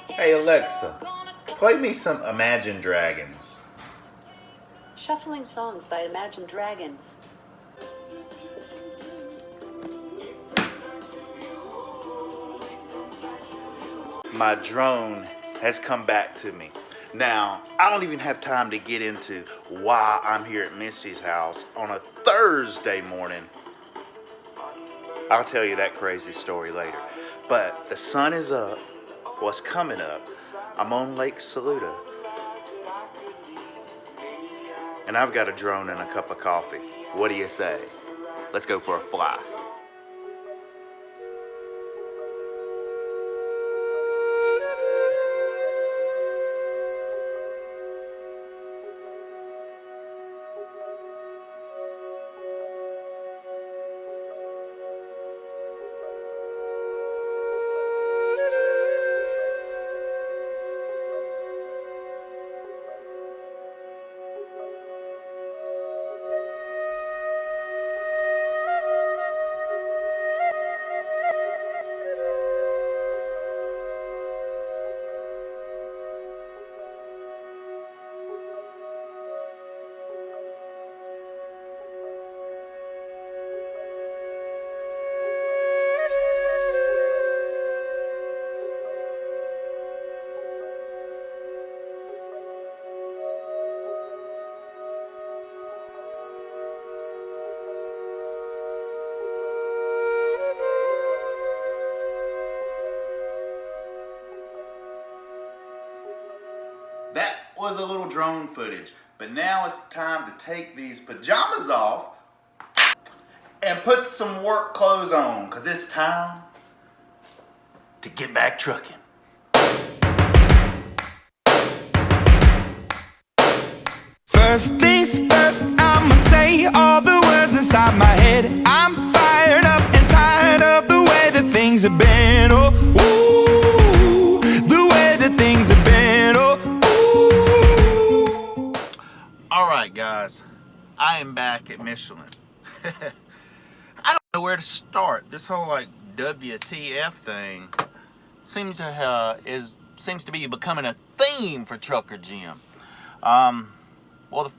Hey Alexa, play me some Imagine Dragons. Shuffling songs by Imagine Dragons. My drone has come back to me. Now, I don't even have time to get into why I'm here at Misty's house on a Thursday morning. I'll tell you that crazy story later. But the sun is up. What's coming up? I'm on Lake Saluda. And I've got a drone and a cup of coffee. What do you say? Let's go for a fly. That was a little drone footage, but now it's time to take these pajamas off and put some work clothes on, because it's time to get back trucking. First things first, I'ma say all the words inside my head. I'm fired up and tired of the way that things have been. Oh, ooh, the way that things have been. Oh, ooh. All right, guys, I am back at Michelin. I don't know where to start. This whole like WTF thing seems to be becoming a theme for Trucker Jim. Well,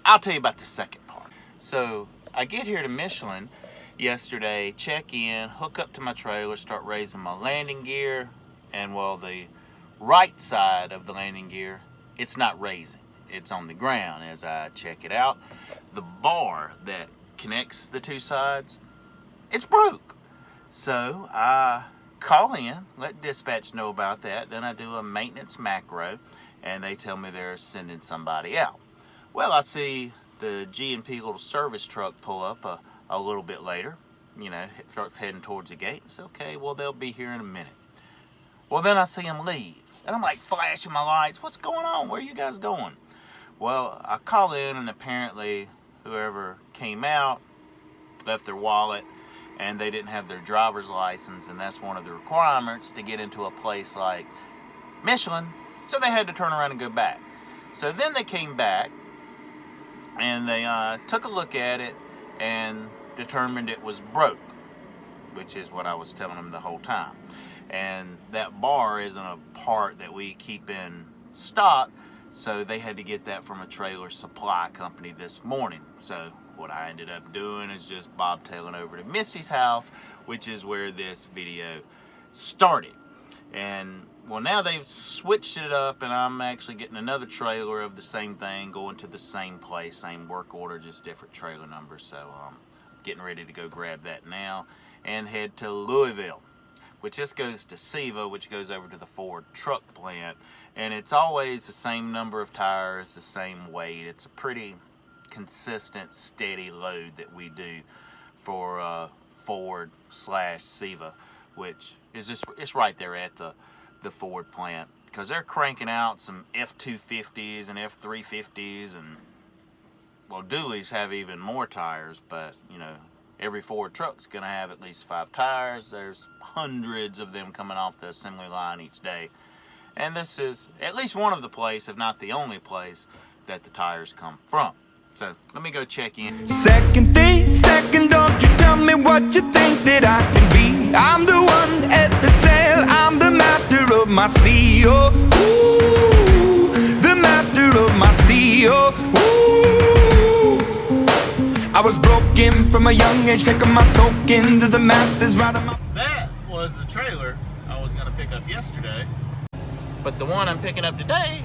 I'll tell you about the second part. So I get here to Michelin yesterday, check in, hook up to my trailer, start raising my landing gear, and well, the right side of the landing gear, it's not raising. It's on the ground. As I check it out, the bar that connects the two sides, it's broke. So I call in, let dispatch know about that. Then I do a maintenance macro, and they tell me they're sending somebody out. Well, I see the G&P little service truck pull up a little bit later, you know, start heading towards the gate. It's okay, well, they'll be here in a minute. Well, then I see them leave, and I'm like flashing my lights. What's going on? Where are you guys going? Well, I call in, and apparently whoever came out left their wallet, and they didn't have their driver's license, and that's one of the requirements to get into a place like Michelin. So they had to turn around and go back. So then they came back, and they took a look at it and determined it was broke, which is what I was telling them the whole time. And that bar isn't a part that we keep in stock, so they had to get that from a trailer supply company this morning. So what I ended up doing is just bobtailing over to Misty's house, which is where this video started. And well, now they've switched it up, and I'm actually getting another trailer of the same thing, going to the same place, same work order, just different trailer numbers. So I'm getting ready to go grab that now and head to Louisville, which just goes to Siva, which goes over to the Ford truck plant. And it's always the same number of tires, the same weight. It's a pretty consistent, steady load that we do for Ford/Siva, which is just, it's right there at the Ford plant, because they're cranking out some F250s and F350s, and well, dualies have even more tires, but you know, every Ford truck's gonna have at least 5 tires. There's hundreds of them coming off the assembly line each day, and this is at least one of the place, if not the only place, that the tires come from. So let me go check in. Second thing, second, don't you tell me what you think that I can be. I'm the one at the center. my sea, oh, ooh, the master of my sea, oh, ooh. I was broken from a young age, taking my soak into the masses, riding my... That was the trailer I was gonna pick up yesterday. But the one I'm picking up today,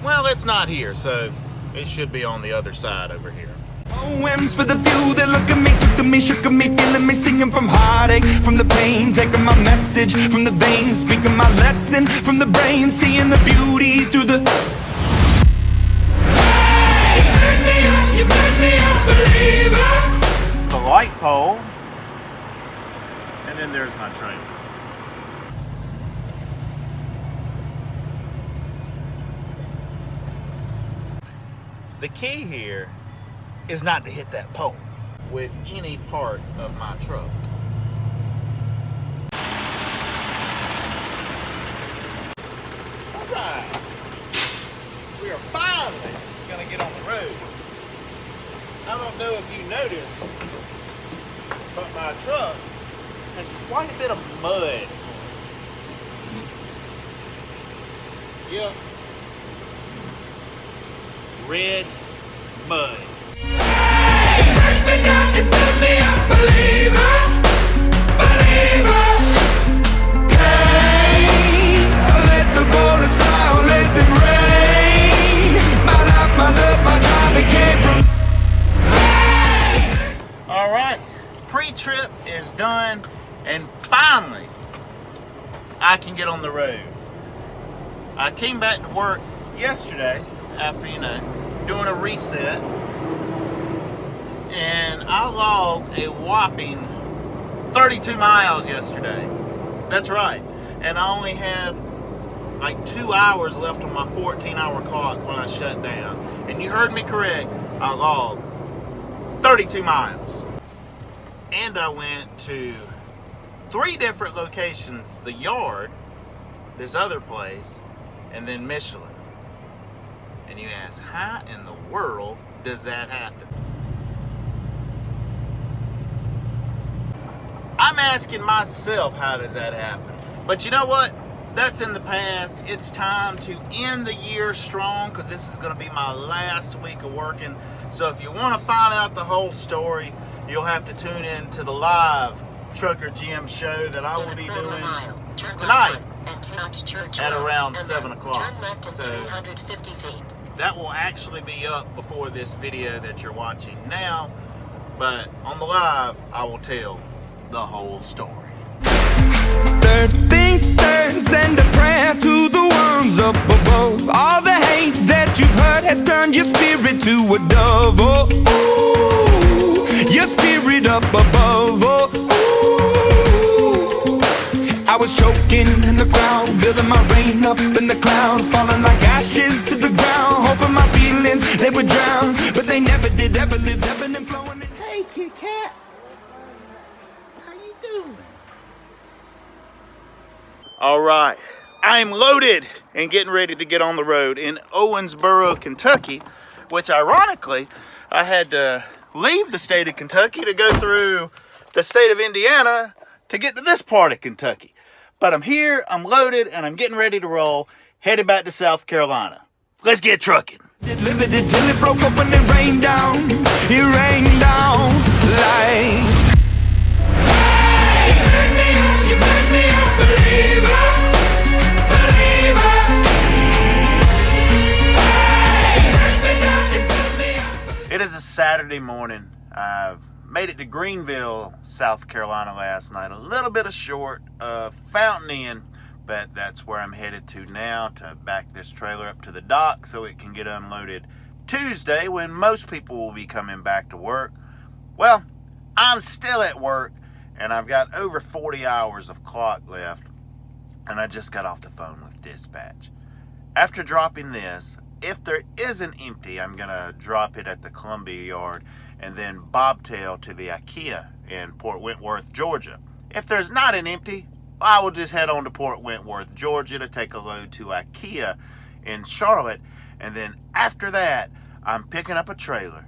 well, it's not here, so it should be on the other side over here. Poems for the few that look at me, took to me, shook at me, feeling me, singing from heartache, from the pain, taking my message from the veins, speaking my lesson from the brain, seeing the beauty through the... Hey, you made me a believer. The light pole, and then there's my trailer. The key here is not to hit that pole with any part of my truck. Alright, we are finally gonna get on the road. I don't know if you noticed, but my truck has quite a bit of mud. Yep. Red mud. All right, pre-trip is done, and finally I can get on the road. I came back to work yesterday after, doing a reset, and I logged a whopping 32 miles yesterday. That's right. And I only had like 2 hours left on my 14-hour clock when I shut down. And you heard me correct, I logged 32 miles. And I went to 3 different locations: the yard, this other place, and then Michelin. And you ask, how in the world does that happen? I'm asking myself, how does that happen? But you know what? That's in the past. It's time to end the year strong, because this is going to be my last week of working. So if you want to find out the whole story, you'll have to tune in to the live Trucker Jim show that I will be doing tonight at around 7 o'clock. So that will actually be up before this video that you're watching now. But on the live, I will tell the whole story. Third things third, send a prayer to the ones up above. All the hate that you've heard has turned your spirit to a dove. Oh, ooh, your spirit up above. Oh, ooh. I was choking in the crowd, building my rain up in the cloud, falling like ashes to the ground, hoping my feelings they would drown, but they never did. Ever lived, ebbing and flowing. Hey, Kit Kat. How you doing? All right, I'm loaded and getting ready to get on the road in Owensboro, Kentucky, which ironically, I had to leave the state of Kentucky to go through the state of Indiana to get to this part of Kentucky. But I'm here, I'm loaded, and I'm getting ready to roll, headed back to South Carolina. Let's get trucking. It lived it till it broke up and it rained down. It rained down like... Hey, you made me a believer, believer. It is a Saturday morning. I've made it to Greenville, South Carolina last night. A little bit of short of Fountain Inn, but that's where I'm headed to now, to back this trailer up to the dock so it can get unloaded Tuesday, when most people will be coming back to work. Well, I'm still at work, and I've got over 40 hours of clock left, and I just got off the phone with dispatch. After dropping this, if there is an empty, I'm gonna drop it at the Columbia yard and then bobtail to the IKEA in Port Wentworth, Georgia. If there's not an empty, I will just head on to Port Wentworth, Georgia to take a load to IKEA in Charlotte. And then after that, I'm picking up a trailer.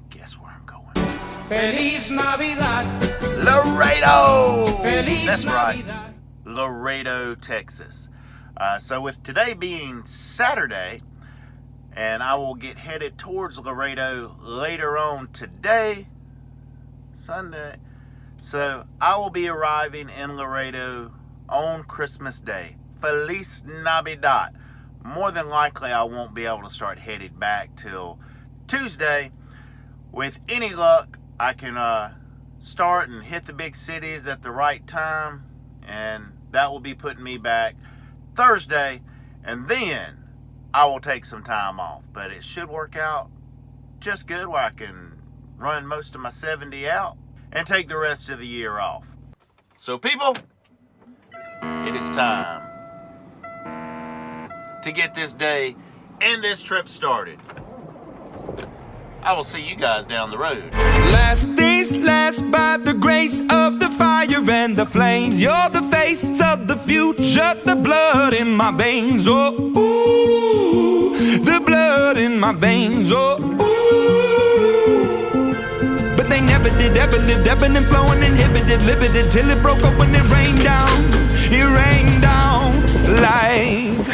Guess where I'm going? Feliz Navidad. Laredo! Feliz That's right. Navidad. Laredo, Texas. So with today being Saturday, and I will get headed towards Laredo later on today, Sunday. So I will be arriving in Laredo on Christmas Day. Feliz Navidad. More than likely I won't be able to start headed back till Tuesday. With any luck, I can start and hit the big cities at the right time, and that will be putting me back Thursday, and then I will take some time off. But it should work out just good where I can run most of my 70 out and take the rest of the year off. So people, it is time to get this day and this trip started. I will see you guys down the road. Last things last, by the grace of the fire and the flames. You're the face of the future, the blood in my veins. Oh, ooh, the blood in my veins. Oh, ooh. But they never did, ever lived, ebbing and flowing, inhibited, limited, till it broke up when it rained down. It rained down like...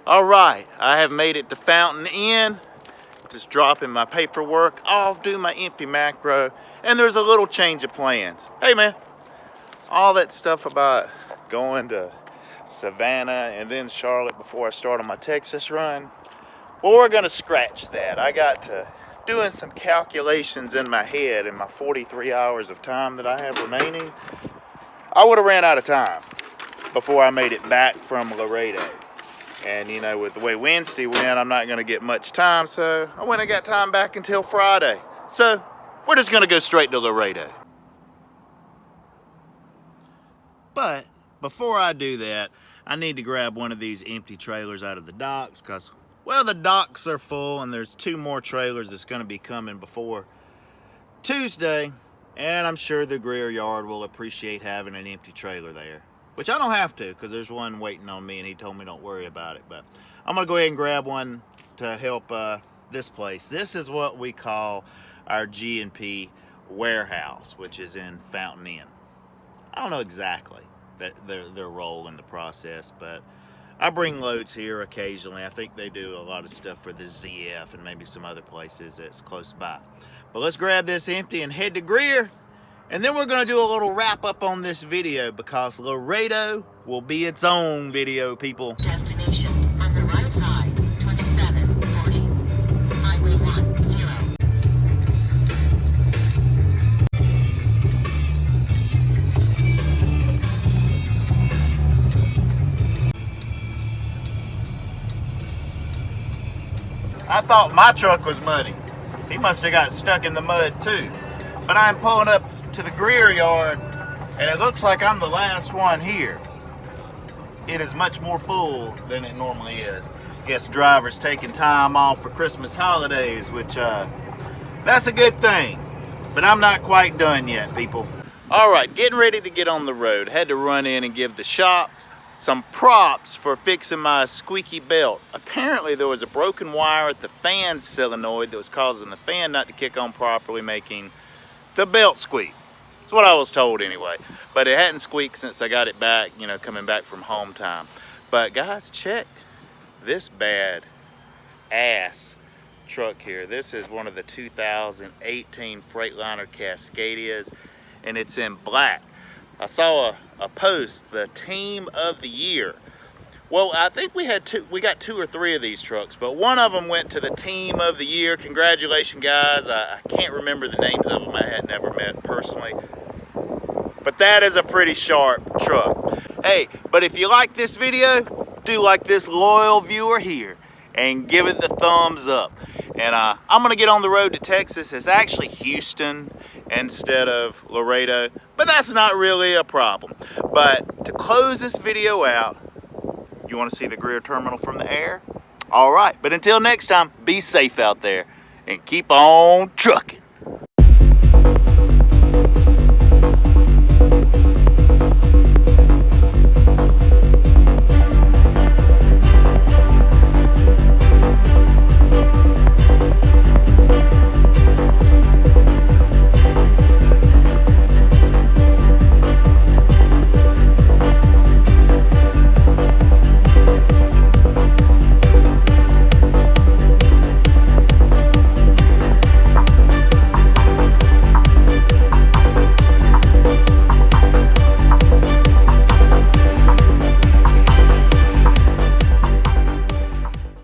All right, I have made it to Fountain Inn. Just dropping my paperwork off, do my empty macro, and there's a little change of plans. Hey man, all that stuff about going to Savannah and then Charlotte before I start on my Texas run, well, we're gonna scratch that. I got to doing some calculations in my head in my 43 hours of time that I have remaining. I would have ran out of time before I made it back from Laredo. And you know, with the way Wednesday went, I'm not gonna get much time, so I went and got time back until Friday. So we're just gonna go straight to Laredo. But before I do that, I need to grab one of these empty trailers out of the docks, because, well, the docks are full and there's 2 more trailers that's gonna be coming before Tuesday, and I'm sure the Greer yard will appreciate having an empty trailer there. Which I don't have to, because there's one waiting on me and he told me don't worry about it. But I'm going to go ahead and grab one to help this place. This is what we call our G&P warehouse, which is in Fountain Inn. I don't know exactly their role in the process, but I bring loads here occasionally. I think they do a lot of stuff for the ZF and maybe some other places that's close by. But let's grab this empty and head to Greer. And then we're going to do a little wrap up on this video, because Laredo will be its own video, people. Destination on the right side, 2740. Highway 10. I thought my truck was muddy. He must have got stuck in the mud too. But I'm pulling up to the Greer yard, and it looks like I'm the last one here. It is much more full than it normally is. Guess drivers taking time off for Christmas holidays, which that's a good thing. But I'm not quite done yet, people. All right, getting ready to get on the road. Had to run in and give the shop some props for fixing my squeaky belt. Apparently there was a broken wire at the fan solenoid that was causing the fan not to kick on properly, making the belt squeak. That's what I was told anyway. But it hadn't squeaked since I got it back, you know, coming back from home time. But guys, check this bad ass truck here. This is one of the 2018 Freightliner Cascadias, and it's in black. I saw a post, the team of the year. Well, I think we got 2 or 3 of these trucks, but one of them went to the team of the year. Congratulations, guys. I can't remember the names of them. I had never met personally. But that is a pretty sharp truck. Hey, but if you like this video, do like this loyal viewer here and give it the thumbs up. And I'm gonna get on the road to Texas. It's actually Houston instead of Laredo, but that's not really a problem. But to close this video out, you want to see the Greer terminal from the air? All right, but until next time, be safe out there and keep on trucking.